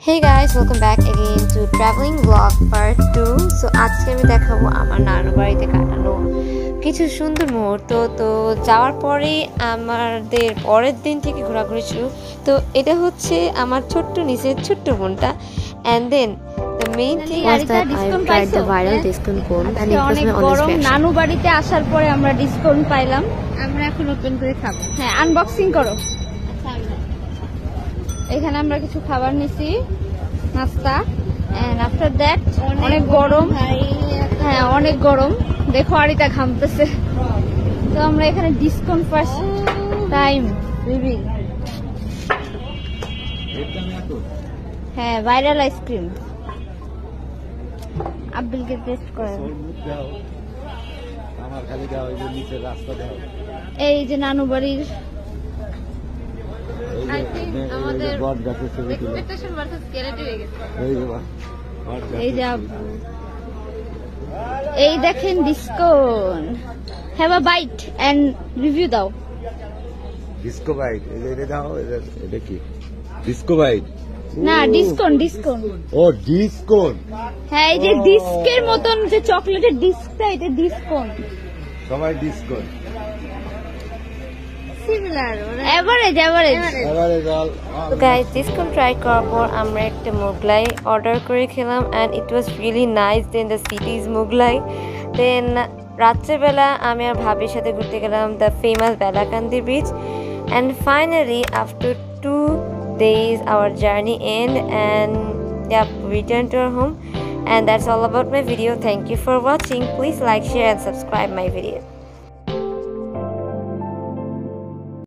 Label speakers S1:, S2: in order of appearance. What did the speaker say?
S1: Hey guys, welcome back again to traveling vlog part 2. So আজকে আমি দেখাবো আমার নানু বাড়িতে কাটানো কিছু সুন্দর মুহূর্ত। তো যাওয়ার পরে আমাদের পরের দিন থেকে ঘোরাঘুরি শুরু। তো এটা হচ্ছে আমার ছোট্ট নিচের ছোট্ট বোনটা, and then the main thing was that I tried the viral discount code and it was my honest reaction.
S2: নানু বাড়িতে আসার পরে আমরা ডিসকাউন্ট পাইলাম, আমরা এখন ওপেন করে খাবো। হ্যাঁ, আনবক্সিং করো। এখানে আমরা কিছু খাবার নিছি, নাস্তা, এন্ড আফটার দ্যাট অনেক গরম। হ্যাঁ, অনেক গরম, দেখো আরিতা ঘামতেছে। তো আমরা এখানে ডিসকাউন্ট ফার্স্ট টাইম রিভিল, হ্যাঁ ভাইরাল আইসক্রিম আব্দুলকে টেস্ট করে। এই যে নানু বাড়ির এই দেখেন discount. Have a bite and review দাও।
S3: ডিসকো বাইট এটা দাও। এটা কি ডিসকো বাইট?
S2: না, ডিসকাউন্ট ডিসকাউন্ট।
S3: ও ডিসকাউন্ট।
S2: হ্যাঁ, এই যে ডিস্কের মতন যে চকলেটের ডিস্কটা, এটা ডিসকাউন্ট।
S3: সবাই discount.
S1: So guys, discount try করার পর আমরা একটা মোগলাই অর্ডার করে খেলাম and it was really nice. Then the city's Mughlai. Then রাত্রেবেলা আমি আর ভাবির সাথে ঘুরতে গেলাম the famous বেলাকান্দি beach, and finally after 2 days our journey end and yeah, we returned to our home. And that's all about my video. Thank you for watching. Please like, share and subscribe my video.